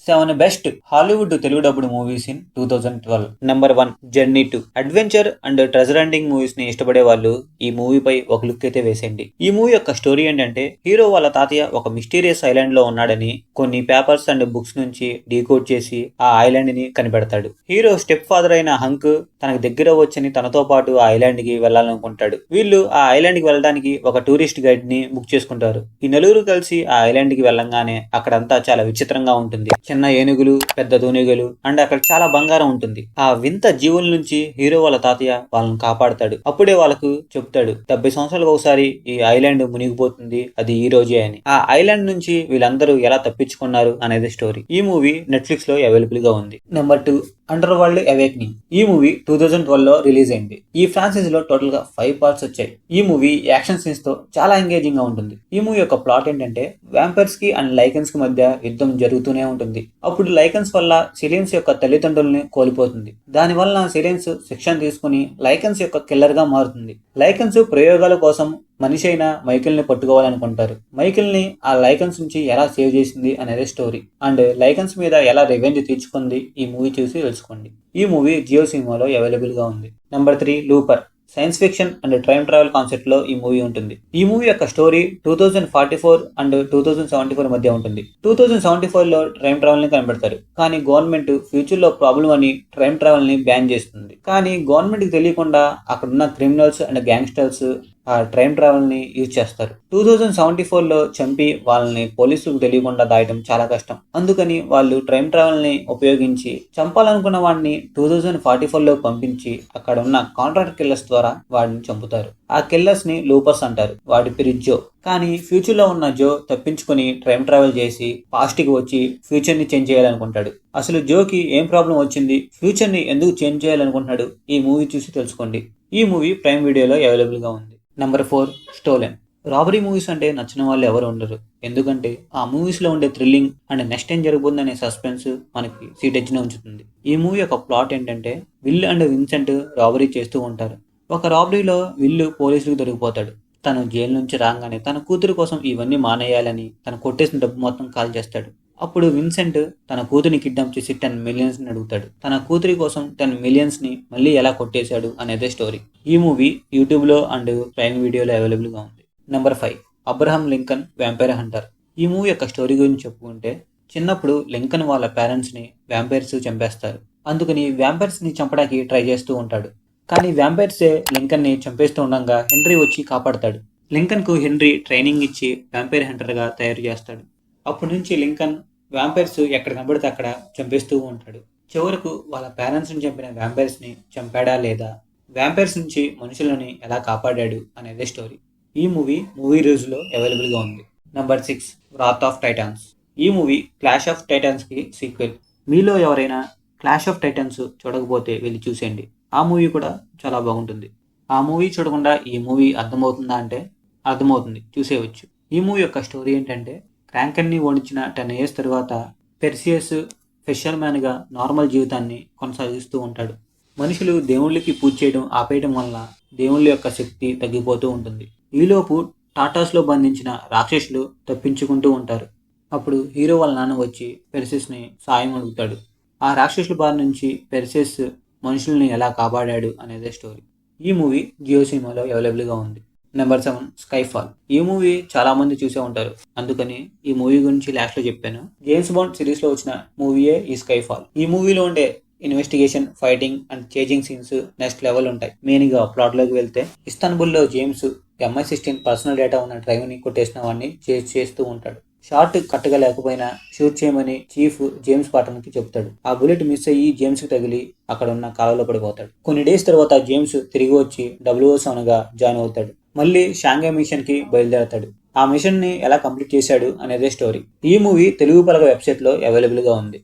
7 best Hollywood Telugu dubbed movies in 2012. Number 1 journey 2. Adventure and treasure hunting movies ని ఇష్టపడే వాళ్ళు ఈ మూవీపై ఒక లుక్ అయితే వేసేయండి. ఈ మూవీ యొక్క స్టోరీ ఏంటంటే, హీరో వాళ్ళ తాతయ్య ఒక మిస్టీరియస్ ఐలాండ్ లో ఉన్నాడని కొన్ని పేపర్స్ అండ్ బుక్స్ నుంచి డీకోడ్ చేసి ఆ ఐలాండ్ ని కనిపెడతాడు. హీరో స్టెప్ ఫాదర్ అయిన హంక్ తనకు దగ్గర వచ్చని తనతో పాటు ఆ ఐలాండ్ కి వెళ్లాలనుకుంటాడు. వీళ్ళు ఆ ఐలాండ్ కి వెళ్ళడానికి ఒక టూరిస్ట్ గైడ్ ని బుక్ చేసుకుంటారు. ఈ నలుగురు కలిసి ఆ ఐలాండ్ కి వెళ్ళంగానే అక్కడంతా చాలా విచిత్రంగా ఉంటుంది. చిన్న ఏనుగులు, పెద్ద తూనిగలు అండ్ అక్కడ చాలా బంగారం ఉంటుంది. ఆ వింత జీవుల నుంచి హీరో వాళ్ళ తాతయ్య వాళ్ళని కాపాడతాడు. అప్పుడే వాళ్ళకు చెప్తాడు, 70 సంవత్సరాలకు ఒకసారి ఈ ఐలాండ్ మునిగిపోతుంది, అది ఈ రోజే అని. ఆ ఐలాండ్ నుంచి వీళ్ళందరూ ఎలా తప్పించుకున్నారు అనేది స్టోరీ. ఈ మూవీ నెట్ఫ్లిక్స్ లో అవైలబుల్ గా ఉంది. Number 2 under world awakening. ఈ మూవీ 2012 లో రిలీజ్ అయింది. ఈ ఫ్రాన్సైజ్ లో టోటల్ గా 5 పార్ట్స్ వచ్చాయి. ఈ మూవీ యాక్షన్ సీన్స్ తో చాలా ఎంగేజింగ్ గా ఉంటుంది. ఈ మూవీ యొక్క ప్లాట్ ఏంటంటే, వ్యాంపైర్స్ కి అండ్ లైకన్స్ కి మధ్య యుద్ధం జరుగుతూనే ఉంటుంది. అప్పుడు లైకన్స్ వల్ల సిలియన్స్ యొక్క తల్లిదండ్రుల్ని కోల్పోతుంది. దాని వల్ల సిలియన్స్ శిక్షణ తీసుకుని లైకన్స్ యొక్క కిల్లర్ గా మారుతుంది. లైకన్స్ ప్రయోగాల కోసం మనిషి అయిన మైకిల్ ని పట్టుకోవాలనుకుంటారు. మైకిల్ ని ఆ లైకన్స్ నుంచి ఎలా సేవ్ చేసింది అనేది స్టోరీ. అండ్ లైకన్స్ మీద ఎలా రివెంజ్ తీర్చుకుంది ఈ మూవీ చూసి తెలుసుకోండి. ఈ మూవీ జియో సినిమాలో అవైలబుల్ గా ఉంది. Number 3 looper. Science fiction and time travel concept లో ఈ మూవీ ఉంటుంది. ఈ మూవీ యొక్క స్టోరీ 2044 అండ్ 2074 మధ్య ఉంటుంది. 2074 లో టైం ట్రావెల్ ని కనిపెడతారు. కానీ గవర్నమెంట్ ఫ్యూచర్ లో ప్రాబ్లం అని టైం ట్రావెల్ ని బ్యాన్ చేస్తుంది. కానీ గవర్నమెంట్ కి తెలియకుండా అక్కడున్న క్రిమినల్స్ అండ్ గ్యాంగ్స్టర్స్ ఆ టైం ట్రావెల్ ని యూజ్ చేస్తారు. 2074 లో చంపి వాళ్ళని పోలీసులకు తెలియకుండా దాయడం చాలా కష్టం. అందుకని వాళ్ళు టైం ట్రావెల్ ని ఉపయోగించి చంపాలనుకున్న వాడిని 2044 లో పంపించి అక్కడ ఉన్న కాంట్రాక్ట్ కిల్లర్స్ ద్వారా వాడిని చంపుతారు. ఆ కిల్లర్స్ ని లూపర్స్ అంటారు. వాడి పేరు జో. కానీ ఫ్యూచర్ లో ఉన్న జో తప్పించుకుని టైం ట్రావెల్ చేసి పాస్ట్ కి వచ్చి ఫ్యూచర్ ని చేంజ్ చేయాలనుకుంటాడు. అసలు జోకి ఏం ప్రాబ్లం వచ్చింది, ఫ్యూచర్ ని ఎందుకు చేంజ్ చేయాలనుకుంటున్నాడు, ఈ మూవీ చూసి తెలుసుకోండి. ఈ మూవీ ప్రైమ్ వీడియోలో అవైలబుల్ గా ఉంది. Number 4 stolen. రాబరీ మూవీస్ అంటే నచ్చిన వాళ్ళు ఎవరు ఉండరు. ఎందుకంటే ఆ మూవీస్ లో ఉండే థ్రిల్లింగ్ అండ్ నెక్స్ట్ ఏం జరుగుతుందనే సస్పెన్స్ మనకి సీట్ ఎడ్జ్నే ఉంచుతుంది. ఈ మూవీ యొక్క ప్లాట్ ఏంటంటే, విల్ అండ్ విన్సెంట్ రాబరీ చేస్తూ ఉంటారు. ఒక రాబరీలో విల్లు పోలీసులకు దొరికిపోతాడు. తను జైలు నుంచి రాగానే తన కూతురు కోసం ఇవన్నీ మానేయాలని తను కొట్టేసిన డబ్బు మొత్తం కాల్ చేస్తాడు. అప్పుడు విన్సెంట్ తన కూతురిని కిడ్నాప్ చేసి 10 మిలియన్స్ ని అడుగుతాడు. తన కూతురి కోసం 10 మిలియన్స్ ని మళ్ళీ ఎలా కొట్టేశాడు అనేదే స్టోరీ. ఈ మూవీ యూట్యూబ్ లో అండ్ ప్రైమ్ వీడియోలో అవైలబుల్ గా ఉంది. Number 5 Abraham Lincoln vampire Hunter. ఈ మూవీ యొక్క స్టోరీ గురించి చెప్పుకుంటే, చిన్నప్పుడు లింకన్ వాళ్ళ పేరెంట్స్ ని వ్యాంపైర్స్ చంపేస్తారు. అందుకని వ్యాంపైర్స్ ని చంపడానికి ట్రై చేస్తూ ఉంటాడు. కానీ వ్యాంపైర్సే లింకన్ ని చంపేస్తూ ఉండగా హెన్రీ వచ్చి కాపాడతాడు. లింకన్ కు హెన్రీ ట్రైనింగ్ ఇచ్చి వ్యాంపైర్ హంటర్ గా తయారు చేస్తాడు. అప్పటి నుంచి లింకన్ వ్యాంపైర్స్ ఎక్కడ కనబడితే అక్కడ చంపేస్తూ ఉంటాడు. చివరకు వాళ్ళ పేరెంట్స్ ని చంపిన వ్యాంపైర్స్ ని చంపాడా లేదా, వ్యాంపైర్స్ నుంచి మనుషులని ఎలా కాపాడాడు అనేదే స్టోరీ. ఈ మూవీ రోజులో అవైలబుల్ గా ఉంది. Number 6 wrath of Titans. ఈ మూవీ క్లాష్ ఆఫ్ టైటాన్స్ కి సీక్వెల్. మీలో ఎవరైనా క్లాష్ ఆఫ్ టైటాన్స్ చూడకపోతే వెళ్ళి చూసేయండి. ఆ మూవీ కూడా చాలా బాగుంటుంది. ఆ మూవీ చూడకుండా ఈ మూవీ అర్థమవుతుందా అంటే అర్థమవుతుంది, చూసేయవచ్చు. ఈ మూవీ యొక్క స్టోరీ ఏంటంటే, క్రాంకన్ ని ఓడించిన 10 years తర్వాత పెర్సియస్ ఫిషర్మ్యాన్ గా నార్మల్ జీవితాన్ని కొనసాగిస్తూ ఉంటాడు. మనుషులు దేవుళ్ళకి పూజ చేయడం ఆపేయడం వల్ల దేవుళ్ళ యొక్క శక్తి తగ్గిపోతూ ఉంటుంది. ఈలోపు టాటాస్ లో బంధించిన రాక్షసులు తప్పించుకుంటూ ఉంటారు. అప్పుడు హీరో వాళ్ళ నాన్న వచ్చి పెర్సిస్ ని సాయం అడుగుతాడు. ఆ రాక్షసుల బారి నుంచి పెర్సిస్ మనుషుల్ని ఎలా కాపాడాడు అనేదే స్టోరీ. ఈ మూవీ జియో సినిమాలో అవైలబుల్ గా ఉంది. Number 7 Skyfall. ఈ మూవీ చాలా మంది చూసే ఉంటారు, అందుకని ఈ మూవీ గురించి లాస్ట్ లో చెప్పాను. జేమ్స్ బాండ్ సిరీస్ లో వచ్చిన మూవీయే ఈ స్కైఫాల్. ఈ మూవీలో ఉండే investigation, fighting and chasing scenes next level ఉంటాయి. మెయిన్ గా ప్లాట్ లోకి వెళ్తే, ఇస్తాన్బుల్ లో జేమ్స్ MI16 పర్సనల్ డేటా ఉన్న డ్రైవ్ ని కొట్టేసిన వాడిని చేస్తూ ఉంటాడు. షార్ట్ కట్టగా లేకపోయినా షూట్ చేయమని చీఫ్ జేమ్స్ పాటన్ కి చెప్తాడు. ఆ బుల్లెట్ మిస్ అయ్యి జేమ్స్ కి తగిలి అక్కడ ఉన్న కాలంలో పడిపోతాడు. కొన్ని డేస్ తర్వాత జేమ్స్ తిరిగి వచ్చి 007 గా జాయిన్ అవుతాడు. మళ్ళీ షాంఘై మిషన్ కి బయలుదేరతాడు. ఆ మిషన్ ని ఎలా కంప్లీట్ చేశాడు అనేదే స్టోరీ. ఈ మూవీ తెలుగు పలక వెబ్సైట్ లో అవైలబుల్ గా ఉంది.